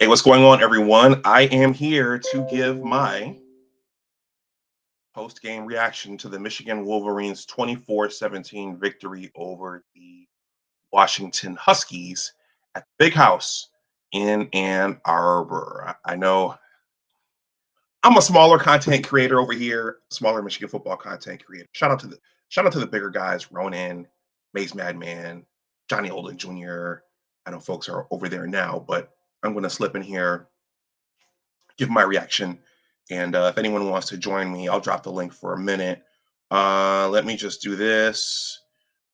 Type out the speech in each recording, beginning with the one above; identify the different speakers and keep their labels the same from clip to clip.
Speaker 1: Hey, what's going on, everyone? I am here to give my post-game reaction to the Michigan Wolverines 24-17 victory over the Washington Huskies at the Big House in Ann Arbor. I know I'm a smaller content creator over here, smaller Michigan football content creator. Shout out to the bigger guys, Ronan, Maze Madman, Johnny Olden Jr. I know folks are over there now, but I'm going to slip in here, give my reaction. And if anyone wants to join me, I'll drop the link for a minute. Let me just do this,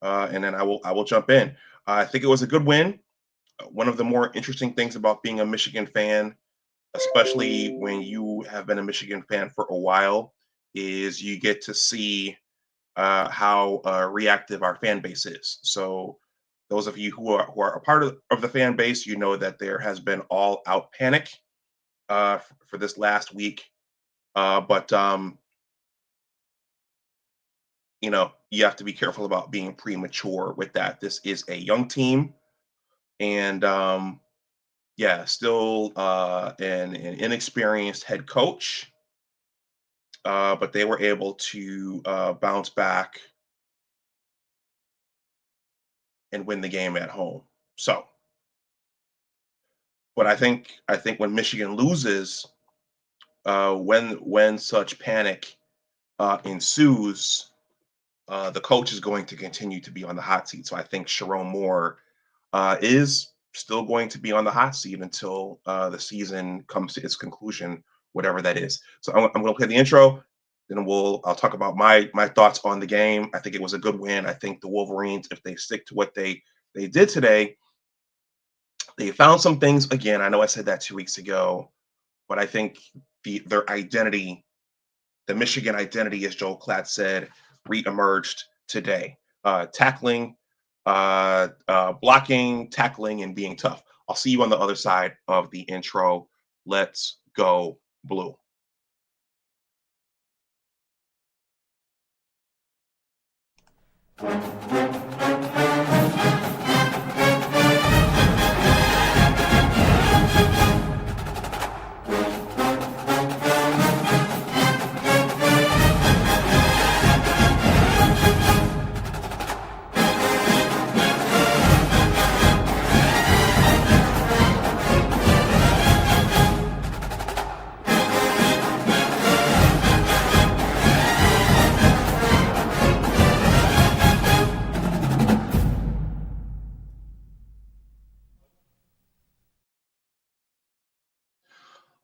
Speaker 1: and then I will jump in. I think it was a good win. One of the more interesting things about being a Michigan fan, especially when you have been a Michigan fan for a while, is you get to see how reactive our fan base is. So those of you who are a part of the fan base, you know that there has been all out panic for this last week. But you have to be careful about being premature with that. This is a young team, and yeah, still an inexperienced head coach, but they were able to bounce back and win the game at home. So, but I think when Michigan loses, when such panic ensues, the coach is going to continue to be on the hot seat. So I think Sherrone Moore is still going to be on the hot seat until the season comes to its conclusion, whatever that is. So I'm going to play the intro, then I'll talk about my thoughts on the game. I think it was a good win. I think the Wolverines, if they stick to what they did today, they found some things. Again, I know I said that 2 weeks ago, but I think their identity, the Michigan identity, as Joel Klatt said, reemerged today. Tackling, blocking, tackling, and being tough. I'll see you on the other side of the intro. Let's go blue.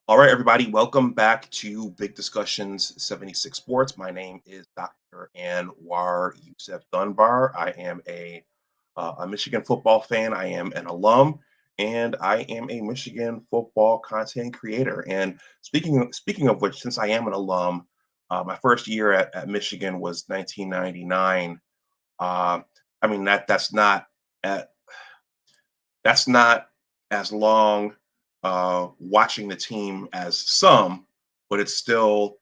Speaker 1: All right, everybody, welcome back to Big Discussions 76 Sports. My name is Dr. Anwar Youssef Dunbar. I am a Michigan football fan. I am an alum, and I am a Michigan football content creator. And speaking of which, since I am an alum, my first year at Michigan was 1999. I mean at, that's not as long watching the team as some, but it's still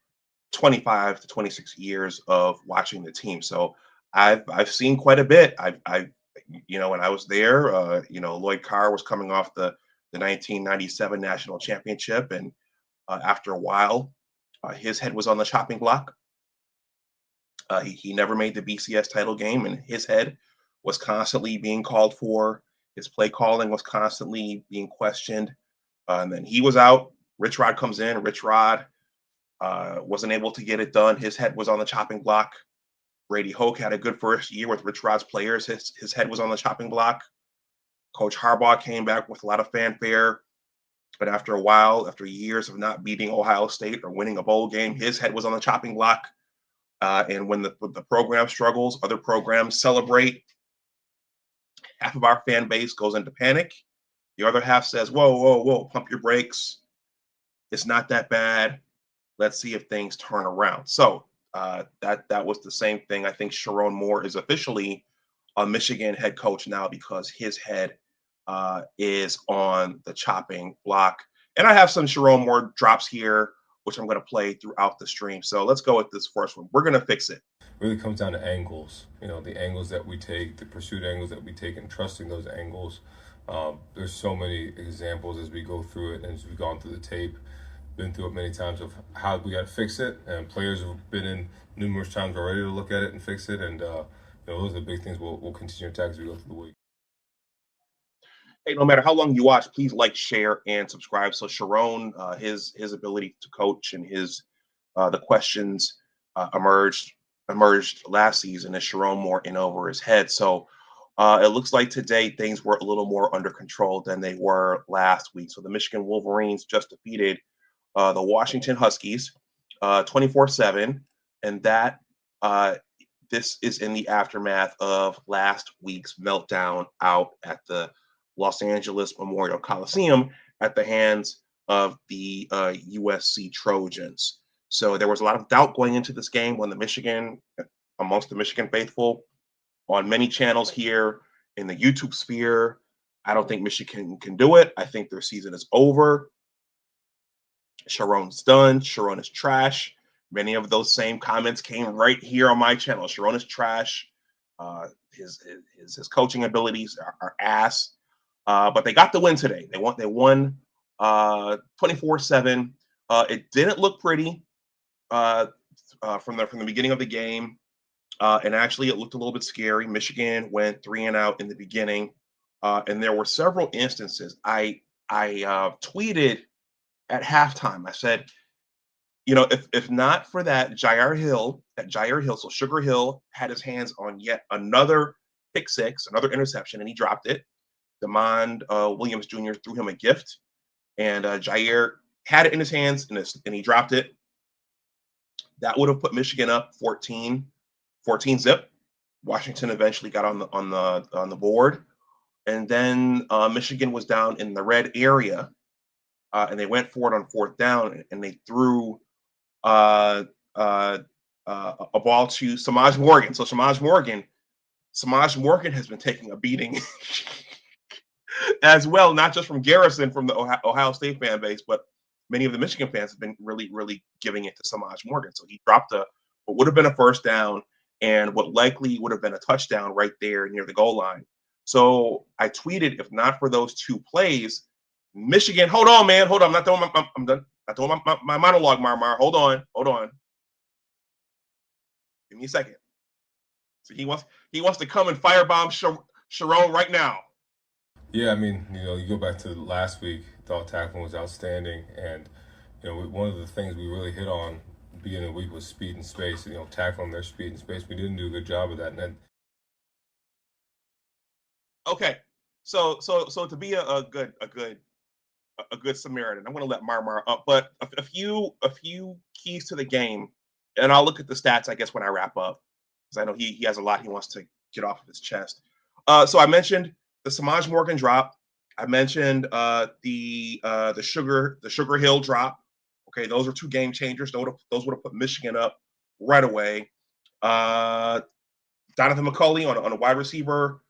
Speaker 1: 25 to 26 years of watching the team. So I've seen quite a bit. I've when I was there, Lloyd Carr was coming off the 1997 national championship, and after a while, his head was on the chopping block. He never made the BCS title game, and his head was constantly being called for. His play calling was constantly being questioned. And then he was out. Rich Rod comes in. Rich Rod wasn't able to get it done. His head was on the chopping block. Brady Hoke had a good first year with Rich Rod's players. His head was on the chopping block. Coach Harbaugh came back with a lot of fanfare. But after a while, after years of not beating Ohio State or winning a bowl game, his head was on the chopping block. And when the program struggles, other programs celebrate. Half of our fan base goes into panic. The other half says, whoa, whoa, whoa, pump your brakes. It's not that bad. Let's see if things turn around. So that was the same thing. I think Sherrone Moore is officially a Michigan head coach now because his head is on the chopping block. And I have some Sherrone Moore drops here, which I'm going to play throughout the stream. So let's go with this first one. We're going to fix it.
Speaker 2: Really comes down to angles. The angles that we take, the pursuit angles that we take, and trusting those angles. There's so many examples as we go through it and as we've gone through the tape, been through it many times of how we got to fix it, and players have been in numerous times already to look at it and fix it, and those are the big things we'll continue to attack as we go through the week.
Speaker 1: Hey, no matter how long you watch, please like, share, and subscribe. So Sherrone, his ability to coach and his the questions emerged last season as Sherrone more in over his head. So it looks like today things were a little more under control than they were last week. So the Michigan Wolverines just defeated the Washington Huskies 24-7, and that this is in the aftermath of last week's meltdown out at the Los Angeles Memorial Coliseum at the hands of the USC Trojans. So there was a lot of doubt going into this game when amongst the Michigan faithful, on many channels here in the YouTube sphere. I don't think Michigan can do it. I think their season is over. Sherrone's done. Sherrone is trash. Many of those same comments came right here on my channel. Sherrone is trash. His coaching abilities are ass. But they got the win today. They won 24-7. It didn't look pretty from the beginning of the game. And actually, it looked a little bit scary. Michigan went 3-and-out in the beginning, and there were several instances. I tweeted at halftime. I said, if not for that Jair Hill, so Sugar Hill had his hands on yet another pick six, another interception, and he dropped it. Demond Williams Jr. threw him a gift, and Jair had it in his hands, and he dropped it. That would have put Michigan up 14 zip. Washington eventually got on the board, and then Michigan was down in the red area, and they went for it on fourth down, and they threw uh, uh, a ball to Samaj Morgan. So Samaj Morgan has been taking a beating as well, not just from Garrison from the Ohio State fan base, but many of the Michigan fans have been really, really giving it to Samaj Morgan. So he dropped what would have been a first down and what likely would have been a touchdown right there near the goal line. So I tweeted, if not for those two plays, Michigan. Hold on, man. Hold on. I'm not doing I'm done. Not doing my monologue, Marmar. Hold on. Give me a second. So he wants to come and firebomb Sherrone right now.
Speaker 2: Yeah, I mean, you go back to last week, thought tackling was outstanding, and one of the things we really hit on beginning of the week was speed and space, and tackling their speed and space. We didn't do a good job of that, and then
Speaker 1: Okay. So to be a good Samaritan, I'm going to let Marmar up, but a few keys to the game, and I'll look at the stats, I guess, when I wrap up, because I know he has a lot he wants to get off of his chest. So I mentioned the Samaj Morgan drop. I mentioned the Sugar Hill drop. Okay, those are two game changers. Those would have put Michigan up right away. Uh, Donovan McCulley on a wide receiver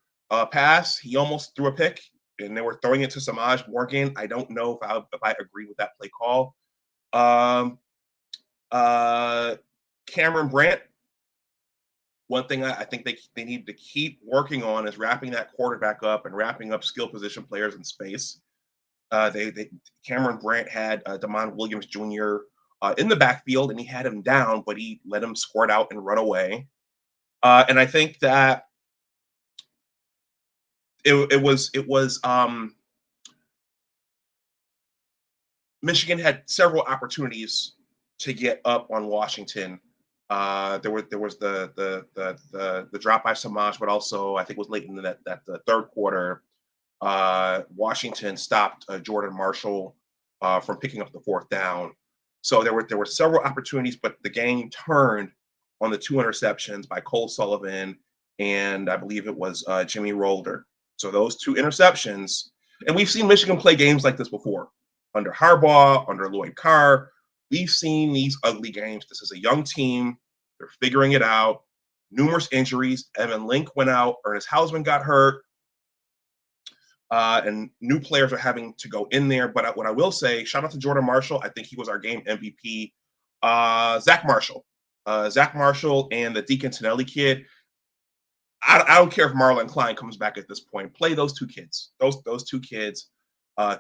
Speaker 1: pass, he almost threw a pick, and they were throwing it to Samaj Morgan. I don't know if I agree with that play call. Um, uh, Cameron Brandt. One thing I think they need to keep working on is wrapping that quarterback up and wrapping up skill position players in space. They Cameron Brandt had Demond Williams Jr. In the backfield, and he had him down, but he let him squirt out and run away. And I think that it was Michigan had several opportunities to get up on Washington. There was the drop by Samaj, but also I think it was late in the third quarter. Washington stopped Jordan Marshall from picking up the fourth down. So there were several opportunities, but the game turned on the two interceptions by Cole Sullivan and I believe it was Jimmy Rolder. So those two interceptions, and we've seen Michigan play games like this before under Harbaugh, under Lloyd Carr. We've seen these ugly games. This is a young team. They're figuring it out. Numerous injuries. Evan Link went out. Ernest Hausman got hurt. And new players are having to go in there. But what I will say, shout out to Jordan Marshall. I think he was our game MVP. Zach Marshall and the Deacon Tonelli kid. I don't care if Marlon Klein comes back at this point. Play those two kids. Those two kids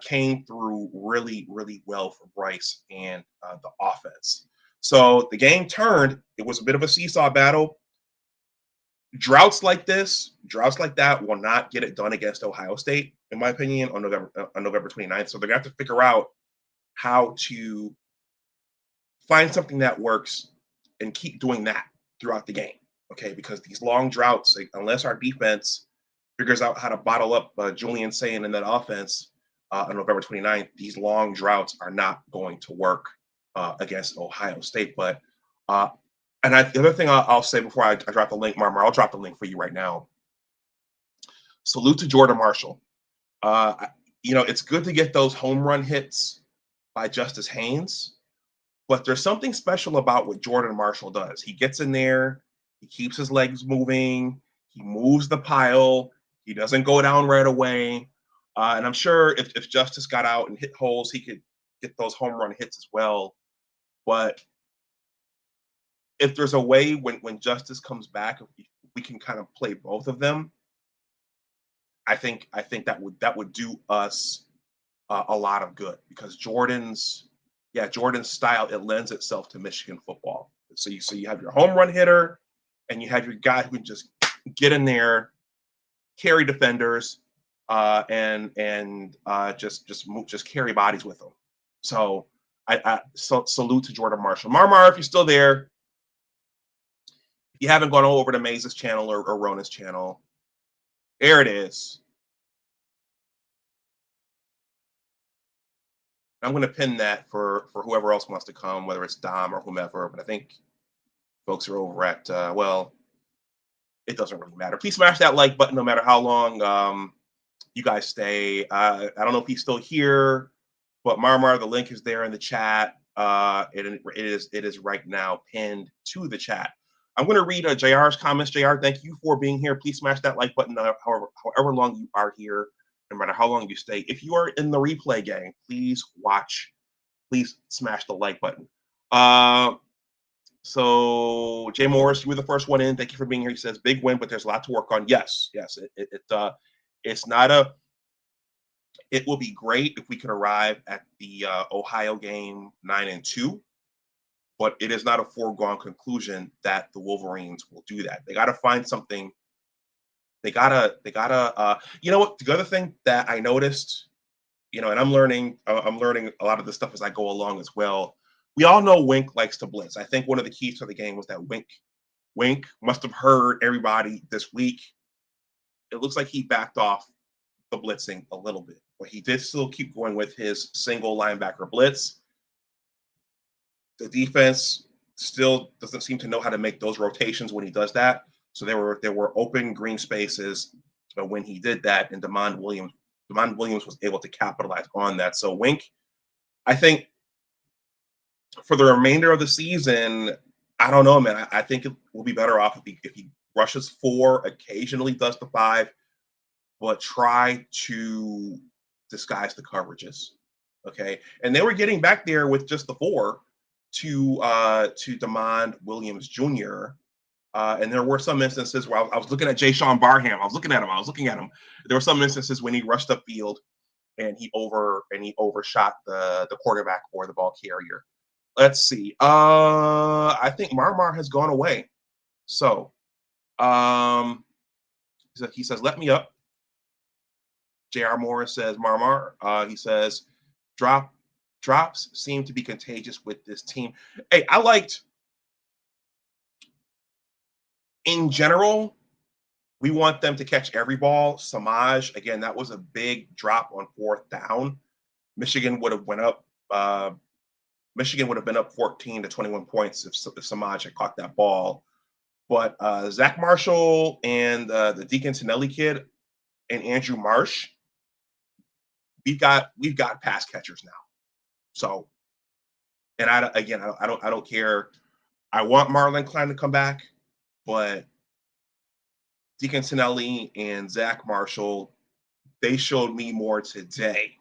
Speaker 1: came through really, really well for Bryce and the offense. So the game turned. It was a bit of a seesaw battle. Droughts like that will not get it done against Ohio State, in my opinion, on November 29th. So they're gonna have to figure out how to find something that works and keep doing that throughout the game. Okay, because these long droughts, like, unless our defense figures out how to bottle up Julian Sayin in that offense on November 29th, these long droughts are not going to work against Ohio State. But the other thing I'll say before I drop the link, Marmar, I'll drop the link for you right now. Salute to Jordan Marshall. It's good to get those home run hits by Justice Haynes, but there's something special about what Jordan Marshall does. He gets in there, he keeps his legs moving, he moves the pile, he doesn't go down right away. And I'm sure if Justice got out and hit holes, he could get those home run hits as well. But if there's a way when Justice comes back, if we can kind of play both of them, I think that would do us a lot of good, because Jordan's style, it lends itself to Michigan football. So you have your home run hitter, and you have your guy who can just get in there, carry defenders, and just carry bodies with them. So I salute to Jordan Marshall. Marmar, if you're still there, if you haven't gone over to Maze's channel or Rona's channel, there it is. I'm going to pin that for whoever else wants to come, whether it's Dom or whomever. But I think folks are over at, it doesn't really matter. Please smash that like button no matter how long you guys stay. I don't know if he's still here, but Marmar, the link is there in the chat. It is right now pinned to the chat. I'm going to read JR's comments. JR, thank you for being here. Please smash that like button however long you are here, no matter how long you stay. If you are in the replay gang, please smash the like button. So Jay Morris, you were the first one in. Thank you for being here. He says, big win, but there's a lot to work on. Yes. It's not a, it will be great if we could arrive at the Ohio game 9-2, but it is not a foregone conclusion that the Wolverines will do that. They got to find something. They gotta, you know what? The other thing that I noticed, and I'm learning a lot of this stuff as I go along as well. We all know Wink likes to blitz. I think one of the keys to the game was that Wink must have heard everybody this week. It looks like he backed off the blitzing a little bit, but he did still keep going with his single linebacker blitz. The defense still doesn't seem to know how to make those rotations when he does that. So there were open green spaces when he did that, and Demond Williams was able to capitalize on that. So Wink, I think for the remainder of the season, I don't know, man. I think it will be better off if he rushes 4, occasionally does the 5, but try to disguise the coverages. Okay. And they were getting back there with just the 4 to Demond Williams Jr. And there were some instances where I was looking at Jay Sean Barham. I was looking at him. There were some instances when he rushed upfield and he overshot the quarterback or the ball carrier. Let's see. I think Marmar has gone away. So he says, let me up. J.R. Morris says, Marmar. He says, drops seem to be contagious with this team. Hey, I liked, in general, we want them to catch every ball. Samaj, again, that was a big drop on 4th down. Michigan would have been up 14 to 21 points if Samaj had caught that ball. But Zach Marshall and the Deacon Tinelli kid and Andrew Marsh, we've got pass catchers now. So, and I don't care. I want Marlon Klein to come back, but Deacon Tinelli and Zach Marshall, they showed me more today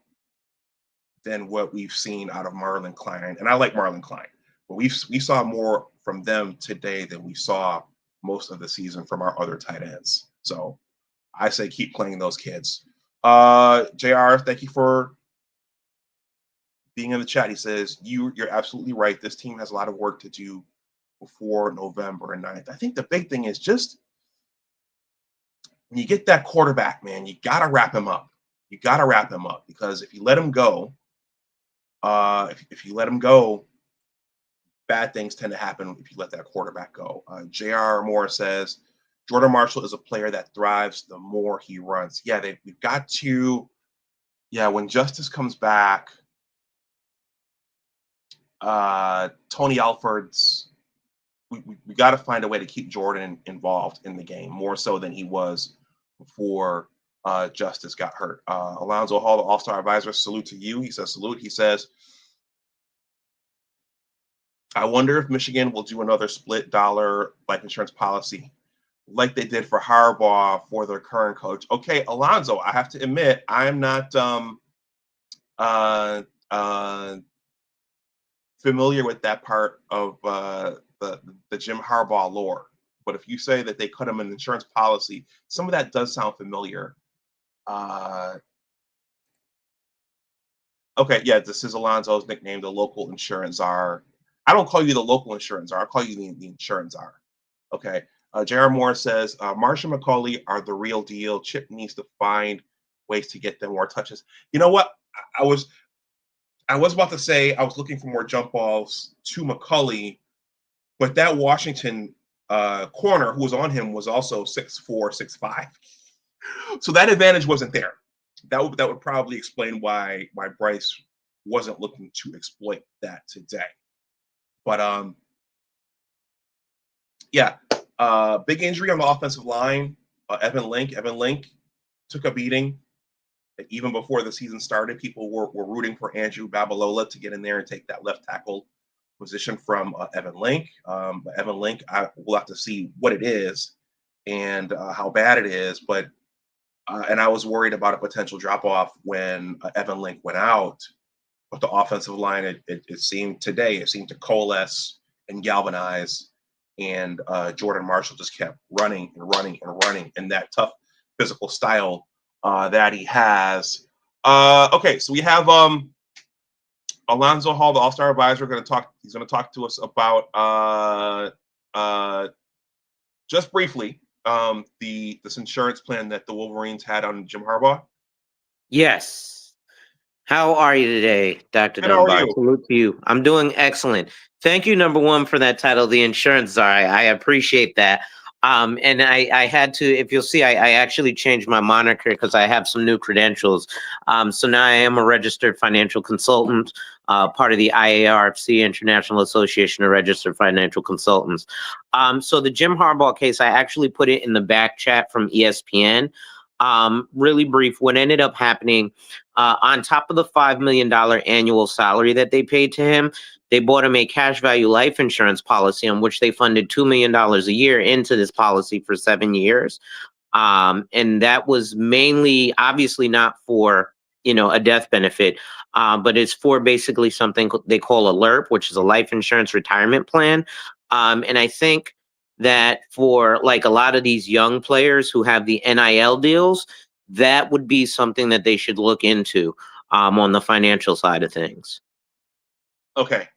Speaker 1: than what we've seen out of Marlon Klein. And I like Marlon Klein, but we saw more from them today than we saw most of the season from our other tight ends. So I say keep playing those kids. JR, thank you for being in the chat. He says, you're absolutely right. This team has a lot of work to do before November 9th. I think the big thing is just when you get that quarterback, man, you got to wrap him up. You got to wrap him up, because if you let him go, if you let him go, bad things tend to happen if you let that quarterback go. J.R. Moore says, Jordan Marshall is a player that thrives the more he runs. Yeah, we've got to, when Justice comes back, Tony Alford's, we got to find a way to keep Jordan involved in the game more so than he was before Justice got hurt. Alonzo Hall, the All-Star advisor, salute to you. He says, salute. He says, I wonder if Michigan will do another split dollar life insurance policy like they did for Harbaugh for their current coach. Okay, Alonzo, I have to admit, I'm not familiar with that part of the Jim Harbaugh lore. But if you say that they cut him an insurance policy, some of that does sound familiar. Okay, yeah, this is Alonzo's nickname, the local insurance czar. I don't call you the local insurance czar. I'll call you the insurance czar. Okay. J.R. Moore says, Marshall McCauley are the real deal. Chip needs to find ways to get them more touches. You know what? I was about to say I was looking for more jump balls to McCauley, but that Washington corner who was on him was also 6'4", 6'5". So that advantage wasn't there. That would probably explain why Bryce wasn't looking to exploit that today. But big injury on the offensive line. Evan Link took a beating. Even before the season started, people were rooting for Andrew Babalola to get in there and take that left tackle position from Evan Link. But Evan Link, we'll have to see what it is and how bad it is. But and I was worried about a potential drop-off when Evan Link went out. But the offensive line, it seemed to coalesce and galvanize. And Jordan Marshall just kept running and running and running in that tough physical style that he has. Okay, so we have Alonzo Hall, the All-Star advisor, he's going to talk to us about just briefly this insurance plan that the Wolverines had on Jim Harbaugh.
Speaker 3: Yes. How are you today, Dr. Dunbar? Salute to you. I'm doing excellent. Thank you, number one, for that title, the insurance czar. I appreciate that. And I had to, if you'll see, I actually changed my moniker because I have some new credentials. So now I am a registered financial consultant, part of the IARFC, International Association of Registered Financial Consultants. So the Jim Harbaugh case, I actually put it in the back chat from ESPN. Really brief, what ended up happening, on top of the $5 million annual salary that they paid to him, they bought him a cash value life insurance policy on which they funded $2 million a year into this policy for 7 years. And that was mainly, obviously not for, a death benefit, but it's for basically something they call a LIRP, which is a life insurance retirement plan. And I think that for like a lot of these young players who have the NIL deals, that would be something that they should look into on the financial side of things.
Speaker 1: Okay.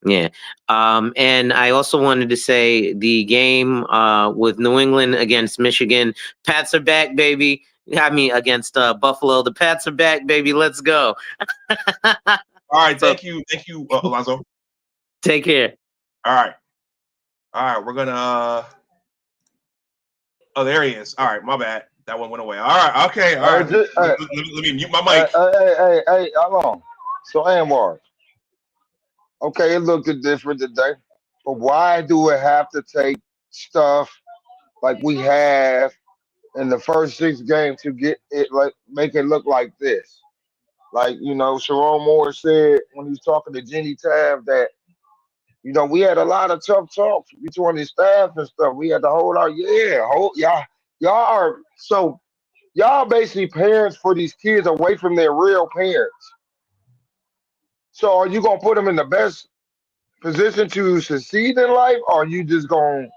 Speaker 3: Yeah. And I also wanted to say the game with New England against Michigan, Pats are back, baby. I mean, against Buffalo, the Pats are back, baby. Let's go.
Speaker 1: All right. Thank you, Alonzo.
Speaker 3: Take care.
Speaker 1: All right. We're going to oh, there he is. All right. My bad. That one went away. All right. Okay. All right. Let me mute my mic.
Speaker 4: Hey, how long? So, Anwar. Okay, it looked different today. But why do it have to take stuff like we have in the first 6 games to get it, like make it look like this? Like, Sherrone Moore said when he was talking to Jenny Tav that, we had a lot of tough talks between the staff and stuff. We had to hold our, y'all basically parents for these kids away from their real parents. So are you going to put them in the best position to succeed in life, or are you just going to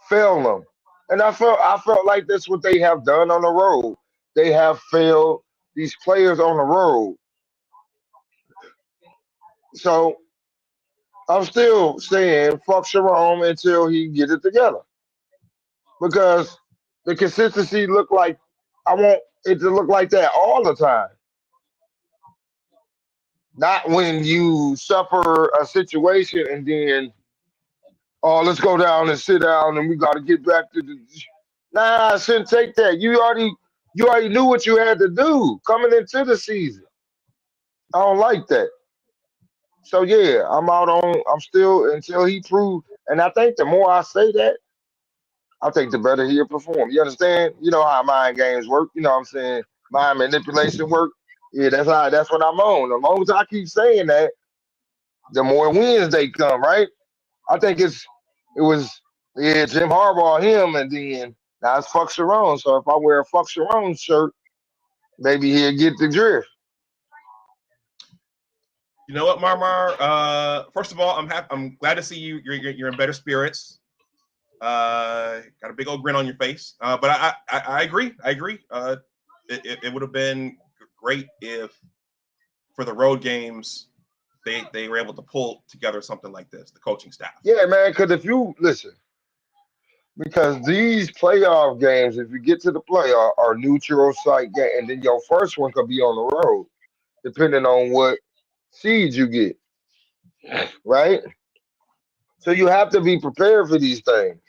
Speaker 4: fail them? And I felt like that's what they have done on the road. They have failed these players on the road. So I'm still saying fuck Sherrone until he get it together. Because the consistency look like I want it to look like that all the time. Not when you suffer a situation and then, oh, let's go down and sit down and we got to get back to the. Nah, I shouldn't take that. You already knew what you had to do coming into the season. I don't like that. So yeah, I'm still until he proved. And I think the more I say that, I think the better he'll perform. You understand? You know how mind games work. You know what I'm saying? Mind manipulation work. Yeah, that's what I'm on. The longer I keep saying that, the more wins they come, right? I think it was yeah, Jim Harbaugh him and then now it's fuck Sherrone. So if I wear a fuck Sherrone shirt, maybe he'll get the drift.
Speaker 1: You know what, Marmar? First of all, I'm glad to see you. You're in better spirits. Got a big old grin on your face. But I agree. I agree. It would have been great if for the road games they were able to pull together something like this. The coaching staff.
Speaker 4: Yeah, man. Because if you listen, because these playoff games, if you get to the playoff, are neutral site game, and then your first one could be on the road, depending on what seed you get, right? So you have to be prepared for these things.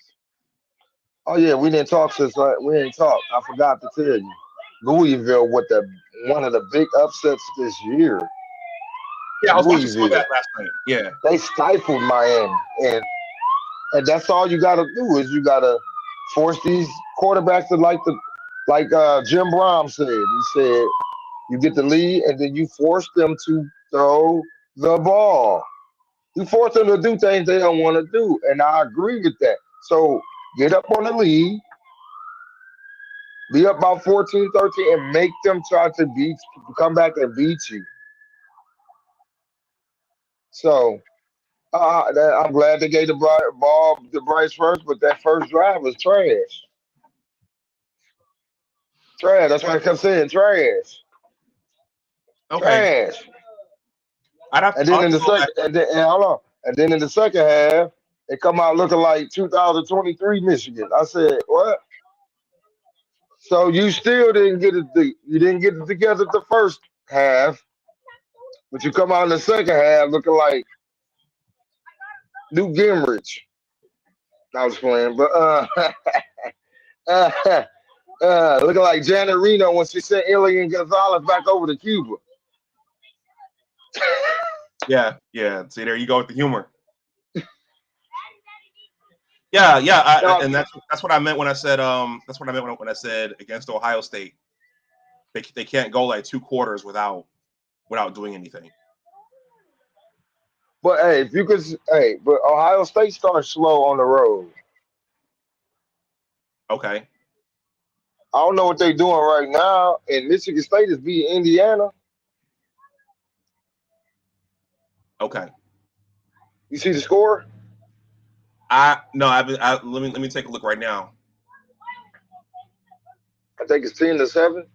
Speaker 4: Oh yeah, we didn't talk since we didn't talk. I forgot to tell you, Louisville with the one of the big upsets this year.
Speaker 1: Yeah, I was watching some of
Speaker 4: Louisville,
Speaker 1: that last night. Yeah.
Speaker 4: they stifled Miami, and that's all you got to do is you got to force these quarterbacks to like Jim Brown said. He said you get the lead and then you force them to throw the ball. You force them to do things they don't want to do, and I agree with that. So get up on the lead, be up about 14, 13, and make them try to come back and beat you. So I'm glad they gave the ball to Bryce first, but that first drive was trash. Trash. That's why I kept saying trash.
Speaker 1: Okay.
Speaker 4: Trash. And
Speaker 1: I'll
Speaker 4: then
Speaker 1: have
Speaker 4: in
Speaker 1: to
Speaker 4: the
Speaker 1: go back.
Speaker 4: second, and hold on. And then in the second half, it come out looking like 2023 Michigan. I said, what? So you still didn't get it. You didn't get it together the first half, but you come out in the second half looking like Newt Gingrich. I was playing, but looking like Janet Reno when she sent Elian Gonzalez back over to Cuba.
Speaker 1: Yeah, yeah. See, there you go with the humor. Yeah, yeah.
Speaker 4: No,
Speaker 1: And that's what I meant when I said that's what I meant when I said against Ohio State, they can't go like 2 quarters without doing anything.
Speaker 4: but hey, if you could, hey, but Ohio State starts slow on the road.
Speaker 1: Okay.
Speaker 4: I don't know what they're doing right now, and Michigan State is beating Indiana.
Speaker 1: Okay.
Speaker 4: You see the score?
Speaker 1: Let me take a look right now.
Speaker 4: I think it's 10-7.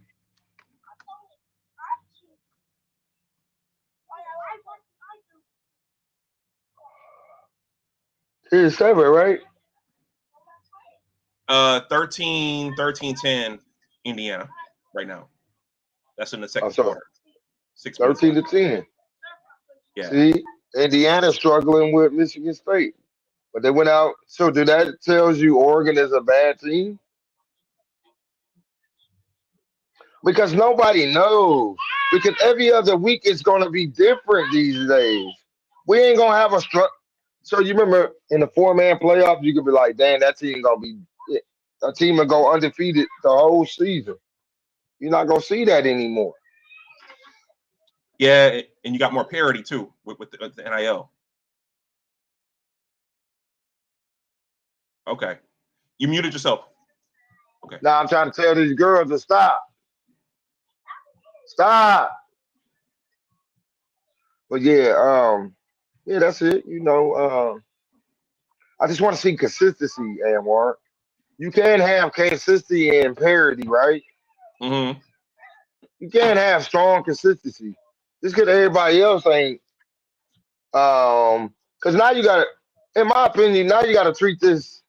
Speaker 4: It's 7, right?
Speaker 1: 13-10 Indiana right now. That's in the
Speaker 4: I'm
Speaker 1: second
Speaker 4: sorry,
Speaker 1: quarter. 6 minutes
Speaker 4: 13
Speaker 1: left.
Speaker 4: to 10.
Speaker 1: Yeah.
Speaker 4: See, Indiana's struggling with Michigan State, but they went out. So, do that tells you Oregon is a bad team? Because nobody knows. Because every other week it's going to be different these days. We ain't gonna have a structure. So you remember in the 4-man playoff, you could be like, "Damn, that team gonna be a team will go undefeated the whole season." You're not gonna see that anymore.
Speaker 1: Yeah, and you got more parity too with the NIL. Okay. You muted yourself. Okay.
Speaker 4: Now I'm trying to tell these girls to stop. Stop. But yeah, that's it. I just want to see consistency, Amwar. you can't have consistency and parity, right?
Speaker 1: Mm-hmm.
Speaker 4: You can't have strong consistency. Just because everybody else ain't, because now you got to, in my opinion, now you got to treat this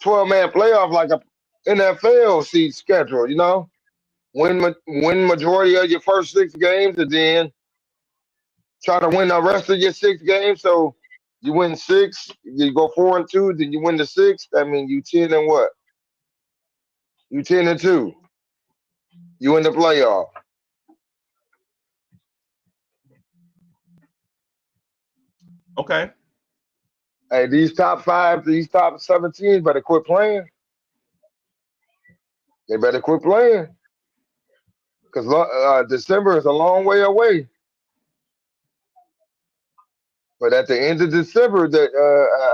Speaker 4: 12-man playoff like a NFL seat schedule. You know, win majority of your first 6 games, and then try to win the rest of your 6 games. So you win 6, you go 4-2, then you win the 6th. I mean, you 10 and what? You 10-2. You in the playoff.
Speaker 1: Okay.
Speaker 4: Hey, these top 5, these top 17 better quit playing. They better quit playing because December is a long way away. But at the end of December,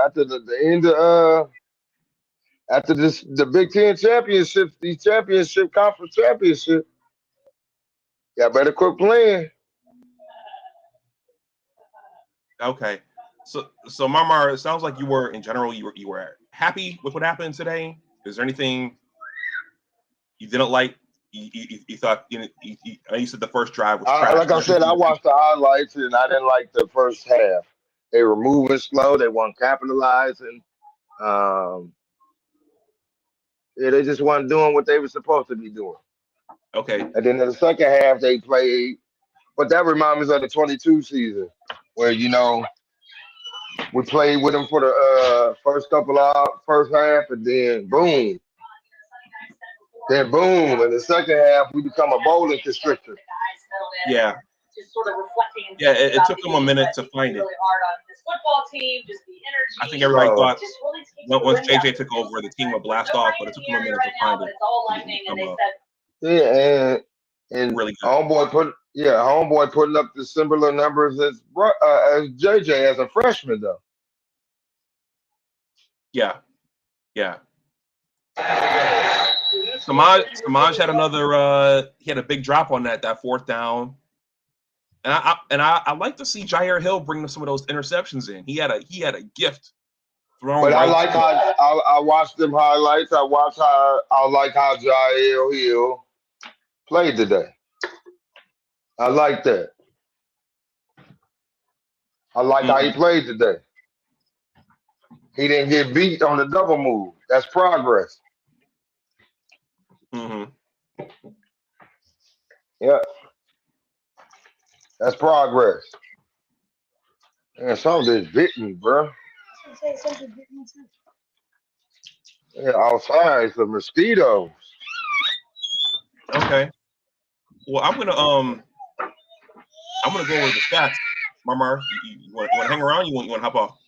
Speaker 4: after the end of after the Big Ten championships, these conference championship, y'all better quit playing.
Speaker 1: Okay. So Marmar, it sounds like you were in general you were happy with what happened today. Is there anything you didn't like? You thought I know you said the first drive was trash.
Speaker 4: Like I said, I watched the highlights and I didn't like the first half. They were moving slow. They weren't capitalizing. Yeah, they just weren't doing what they were supposed to be doing.
Speaker 1: Okay.
Speaker 4: And then in the second half, they played. But that reminds me of the 22 season, where we played with them for the first half, and then boom, in the second half we become a bowling constrictor.
Speaker 1: Yeah. Yeah, it took them a minute to find it. I think everybody thought once JJ took over, the team would blast off, but it took them a minute to find it.
Speaker 4: Yeah, and
Speaker 1: really good.
Speaker 4: Homeboy putting up the similar numbers as JJ as a freshman though.
Speaker 1: Yeah. Samaj had another. He had a big drop on that fourth down, and I like to see Jair Hill bring some of those interceptions in. He had a gift thrown.
Speaker 4: But I like how I watched them highlights. I like how Jair Hill played today. I like that. I like how he played today. He didn't get beat on the double move. That's progress.
Speaker 1: Mm-hmm.
Speaker 4: Yeah. That's progress. Man, something just bit me, bro. Yeah, outside, it's the mosquitoes.
Speaker 1: Okay. Well, I'm gonna go over the stats. Marmar, you want to hang around? You want to hop off?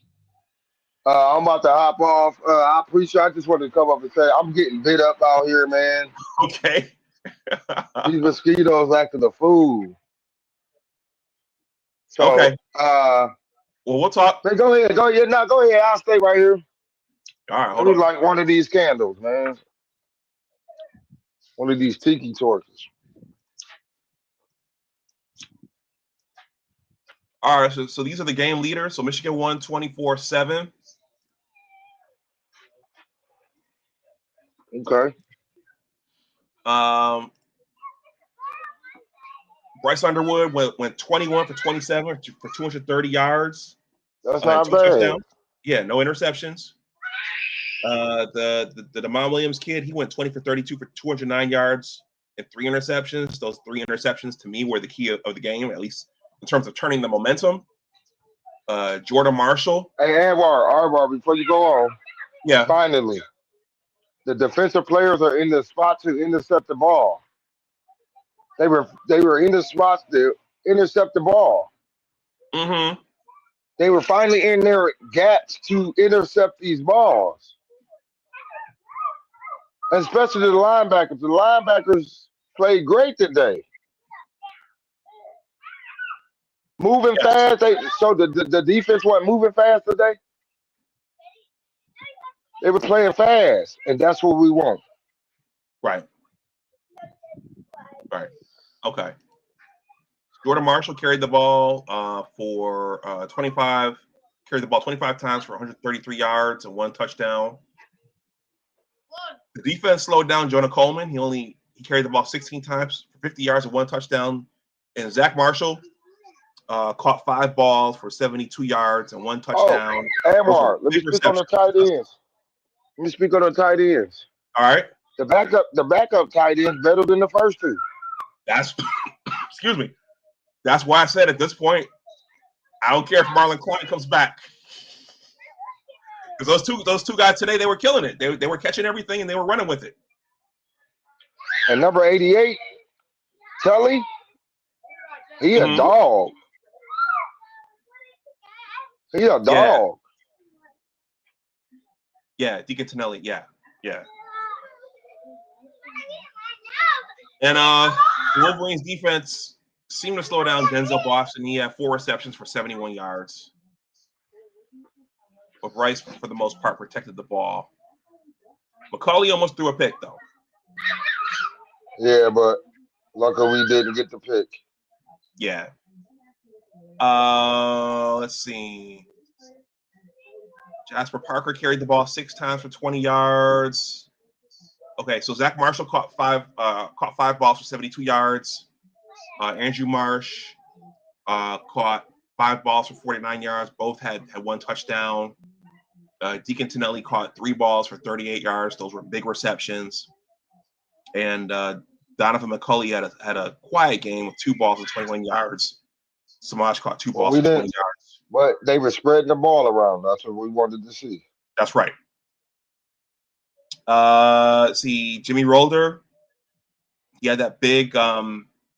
Speaker 4: I'm about to hop off. I just wanted to come up and say I'm getting bit up out here, man.
Speaker 1: Okay.
Speaker 4: These mosquitoes acting a fool. So,
Speaker 1: okay. Well, we'll talk.
Speaker 4: Hey, go ahead. Go ahead. I'll stay right here.
Speaker 1: All right.
Speaker 4: Hold on. Like one of these candles, man. One of these tiki torches.
Speaker 1: All right. So these are the game leaders. So Michigan won 24-7.
Speaker 4: Okay.
Speaker 1: Bryce Underwood went 21 for 27 for 230 yards.
Speaker 4: That's not bad.
Speaker 1: Touchdowns. Yeah, no interceptions. The Damon Williams kid, he went 20 for 32 for 209 yards and 3 interceptions. Those 3 interceptions to me were the key of the game, at least in terms of turning the momentum. Jordan Marshall.
Speaker 4: Hey, Arvar, before you go on.
Speaker 1: Yeah.
Speaker 4: Finally, the defensive players are in the spot to intercept the ball. They were in the spots to intercept the ball.
Speaker 1: Mm-hmm.
Speaker 4: They were finally in their gaps to intercept these balls. Especially the linebackers. The linebackers played great today. Moving fast. So the defense wasn't moving fast today. They were playing fast, and that's what we want.
Speaker 1: Right. Okay. Jordan Marshall carried the ball for 25. Carried the ball 25 times for 133 yards and 1 touchdown. The defense slowed down Jonah Coleman. He carried the ball 16 times for 50 yards and 1 touchdown. And Zach Marshall caught 5 balls for 72 yards and 1 touchdown.
Speaker 4: Amar, let me speak on the tight ends.
Speaker 1: All right.
Speaker 4: The backup tight ends better than the first two.
Speaker 1: That's excuse me. That's why I said at this point, I don't care if Marlon Klein comes back. Because those two guys today, they were killing it. They were catching everything and they were running with it.
Speaker 4: And number 88, Tully, he a dog. He a dog.
Speaker 1: Yeah, Deacon Tonelli. Yeah. And the Wolverines defense seemed to slow down Denzel Boston. He had 4 receptions for 71 yards. But Bryce, for the most part, protected the ball. McCauley almost threw a pick, though.
Speaker 4: Yeah, but luckily we didn't get the pick.
Speaker 1: Yeah. Let's see. Jasper Parker carried the ball 6 times for 20 yards. Okay, so Zach Marshall caught 5 balls for 72 yards. Andrew Marsh caught 5 balls for 49 yards. Both had 1 touchdown. Deacon Tonelli caught 3 balls for 38 yards. Those were big receptions. And Donovan McCulley had a quiet game with 2 balls and 21 yards. Samaj caught 2 balls for 20 yards.
Speaker 4: But they were spreading the ball around. That's what we wanted to see.
Speaker 1: That's right. Let's see, Jimmy Rolder. He had that big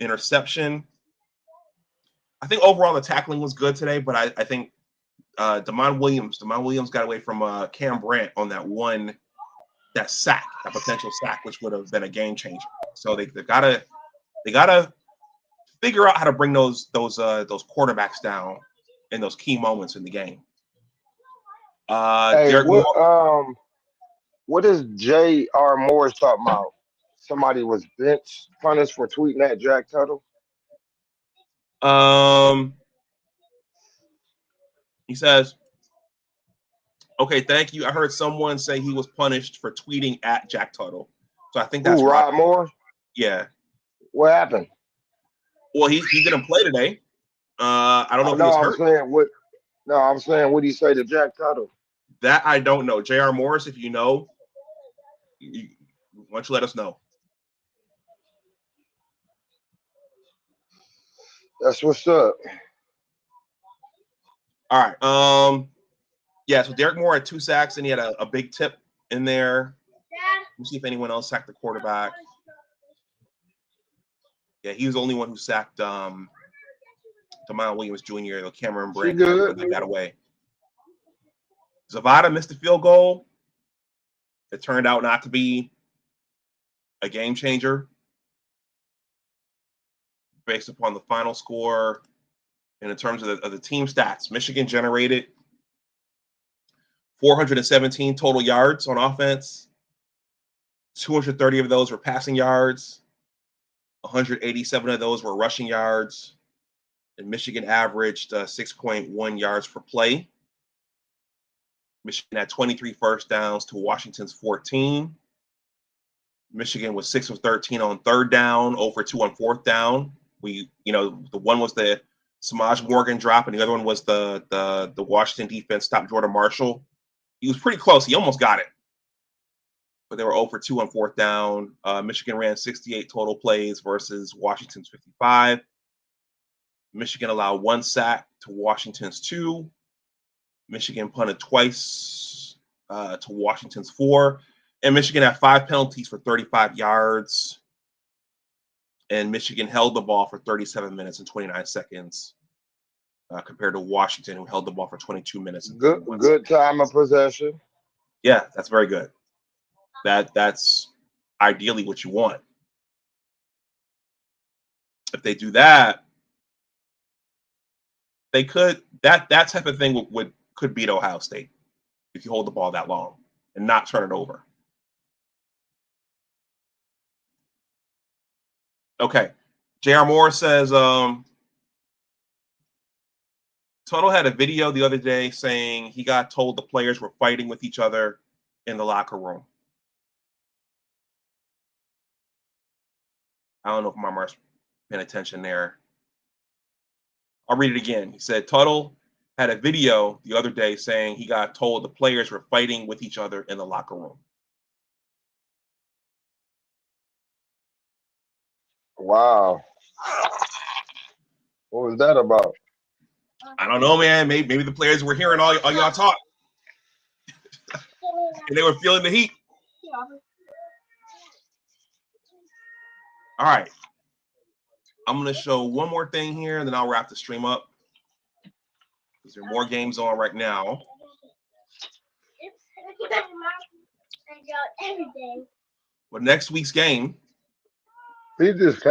Speaker 1: interception. I think overall the tackling was good today, but I think Damon Williams got away from Cam Brandt on that potential sack, which would have been a game changer. So they gotta figure out how to bring those quarterbacks down in those key moments in the game.
Speaker 4: What is J.R. Morris talking about? Somebody was bench punished for tweeting at Jack Tuttle.
Speaker 1: He says, "Okay, thank you. I heard someone say he was punished for tweeting at Jack Tuttle. So I think that's
Speaker 4: Rod Moore.
Speaker 1: Yeah.
Speaker 4: What happened?
Speaker 1: Well, he didn't play today. I don't know if he was hurt.
Speaker 4: I'm saying what he say to Jack Tuttle.
Speaker 1: That I don't know. J.R. Morris, if you know, why don't you let us know?
Speaker 4: That's what's up.
Speaker 1: All right. Yeah, so Derek Moore had 2 sacks and he had a big tip in there. Let me see if anyone else sacked the quarterback. Yeah, he was the only one who sacked Damon Williams Jr. Cameron Brandt got away. Zavada missed a field goal. It turned out not to be a game changer based upon the final score. And in terms of the team stats, Michigan generated 417 total yards on offense. 230 of those were passing yards. 187 of those were rushing yards. And Michigan averaged 6.1 yards per play. Michigan had 23 first downs to Washington's 14. Michigan was 6 of 13 on 3rd down, 0 for 2 on 4th down. The one was the Samaj Morgan drop, and the other one was the Washington defense stopped Jordan Marshall. He was pretty close. He almost got it. But they were 0 for 2 on 4th down. Michigan ran 68 total plays versus Washington's 55. Michigan allowed 1 sack to Washington's 2. Michigan punted twice to Washington's 4. And Michigan had 5 penalties for 35 yards. And Michigan held the ball for 37 minutes and 29 seconds compared to Washington, who held the ball for 22 minutes. And
Speaker 4: good time of possession.
Speaker 1: Yeah, that's very good. That's ideally what you want. If they do that, they could that type of thing could beat Ohio State if you hold the ball that long and not turn it over. Okay. J.R. Moore says Tuttle had a video the other day saying he got told the players were fighting with each other in the locker room. I don't know if Marmar's paying attention there. I'll read it again. He said Tuttle had a video the other day saying he got told the players were fighting with each other in the locker room.
Speaker 4: Wow. What was that about?
Speaker 1: I don't know, man. Maybe the players were hearing all y'all talk. And they were feeling the heat. All right. I'm going to show one more thing here, and then I'll wrap the stream up. Because there are more games on right now. But next week's game is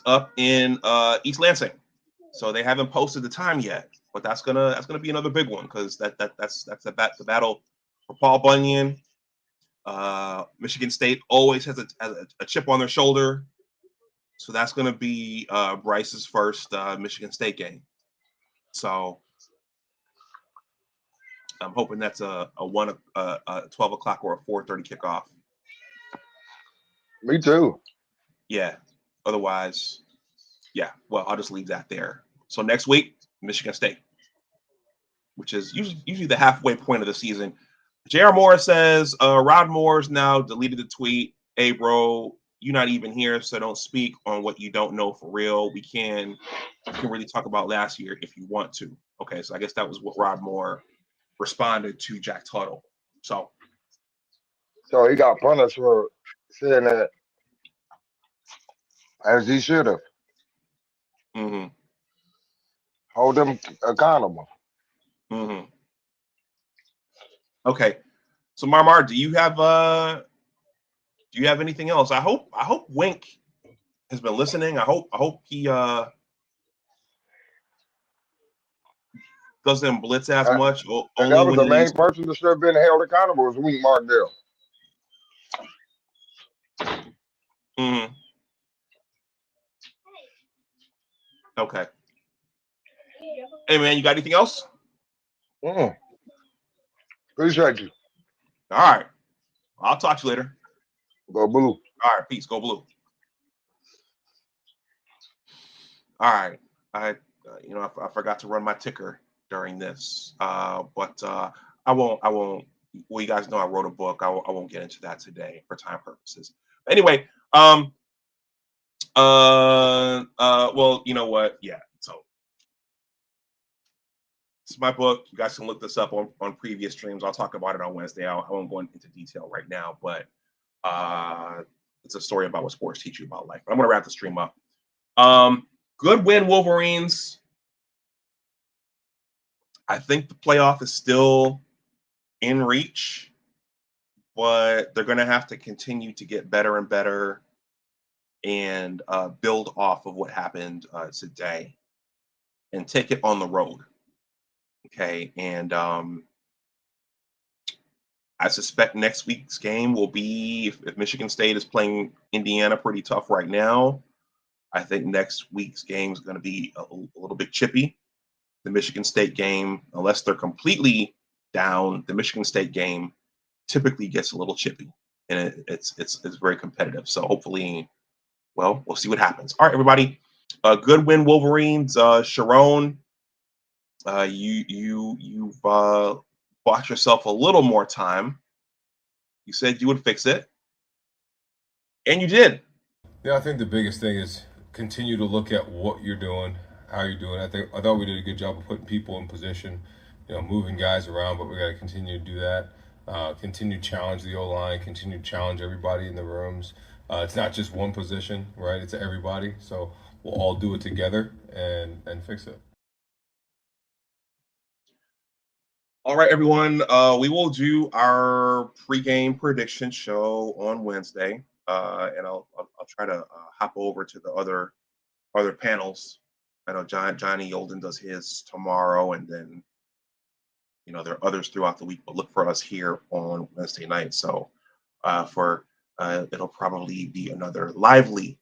Speaker 1: up in East Lansing. So they haven't posted the time yet. But that's gonna be another big one because that's the battle for Paul Bunyan. Michigan State always has a chip on their shoulder, so that's gonna be Bryce's first Michigan State game. So I'm hoping that's a 12 o'clock or a 4:30 kickoff.
Speaker 4: Me too.
Speaker 1: Yeah. Otherwise, yeah. Well, I'll just leave that there. So next week, Michigan State, which is usually the halfway point of the season. J.R. Moore says, Rod Moore's now deleted the tweet. Hey, bro, you're not even here, so don't speak on what you don't know for real. We can really talk about last year if you want to. Okay, so I guess that was what Rod Moore responded to Jack Tuttle. So
Speaker 4: he got punished for saying that, as he should have.
Speaker 1: Mm-hmm.
Speaker 4: Hold them accountable.
Speaker 1: Mm-hmm. Okay, so Marmar, do you have anything else? I hope Wink has been listening. I hope he doesn't blitz as much.
Speaker 4: And that was the main person that should have been held accountable was Wink Martindale.
Speaker 1: Mm-hmm. Okay. Hey man, you got anything else?
Speaker 4: Appreciate you.
Speaker 1: All right. I'll talk to you later.
Speaker 4: Go Blue.
Speaker 1: All right, peace. Go Blue. All right. I forgot to run my ticker during this, but I won't. Well, you guys know I wrote a book. I won't get into that today for time purposes. Anyway, well, you know what? Yeah. So it's my book. You guys can look this up on previous streams. I'll talk about it on Wednesday. I won't go into detail right now, but it's a story about what sports teach you about life. I'm going to wrap the stream up. Good win, Wolverines. I think the playoff is still in reach, but they're going to have to continue to get better and better and build off of what happened today and take it on the road. Okay, and I suspect next week's game will be, if Michigan State is playing Indiana pretty tough right now, I think next week's game is going to be a little bit chippy. The Michigan State game, unless they're completely down, the Michigan State game typically gets a little chippy, and it's very competitive. So hopefully, well, we'll see what happens. All right, everybody. Good win, Wolverines. Sherrone, you've bought yourself a little more time. You said you would fix it, and you did.
Speaker 2: Yeah, I think the biggest thing is continue to look at what you're doing, how you're doing. I thought we did a good job of putting people in position, moving guys around, but we got to continue to do that. Continue to challenge the O-line, continue to challenge everybody in the rooms. It's not just one position, right? It's everybody. So we'll all do it together and fix it.
Speaker 1: All right, everyone. We will do our pregame prediction show on Wednesday, and I'll try to hop over to the other panels. I know Johnny Yolden does his tomorrow, and then there are others throughout the week. But look for us here on Wednesday night. So it'll probably be another lively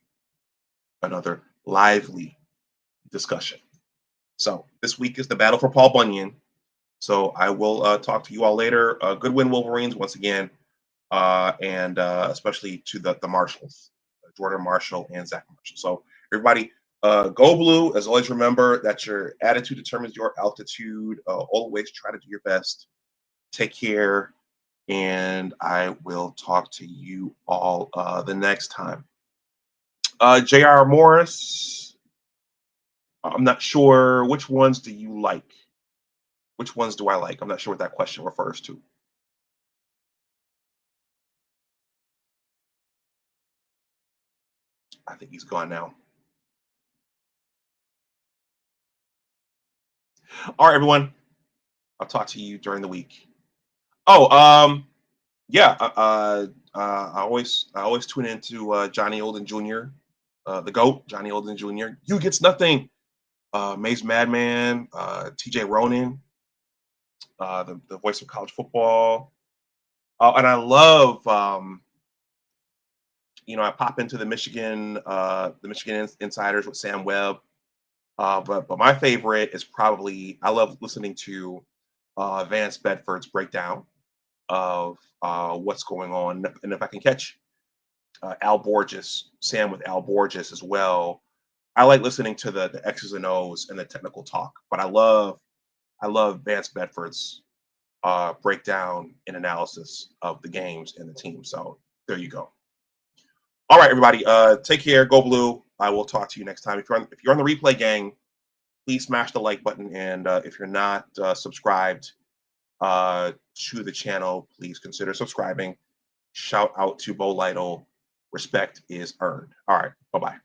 Speaker 1: discussion. So this week is the battle for Paul Bunyan. So I will talk to you all later. Good win, Wolverines, once again. and especially to the Marshalls, Jordan Marshall and Zach Marshall. So everybody, go blue. As always, remember that your attitude determines your altitude. Always try to do your best. Take care, and I will talk to you all the next time. J.R. Morris, I'm not sure, which ones do you like? Which ones do I like? I'm not sure what that question refers to. I think he's gone now. All right, everyone. I'll talk to you during the week. Oh, yeah. I always tune into Johnny Olden Jr., the GOAT, Johnny Olden Jr. You Gets Nothing, Maze Madman, TJ Ronan, the voice of college football. And I love, I pop into the Michigan Insiders with Sam Webb. But my favorite is probably, I love listening to Vance Bedford's breakdown of what's going on. And if I can catch Al Borges, Sam with Al Borges as well. I like listening to the X's and O's and the technical talk, but I love Vance Bedford's breakdown and analysis of the games and the team. So there you go. All right, everybody. Take care. Go blue. I will talk to you next time. If you're on the replay gang, please smash the like button. And if you're not subscribed to the channel, please consider subscribing. Shout out to Bo Lytle. Respect is earned. All right. Bye-bye.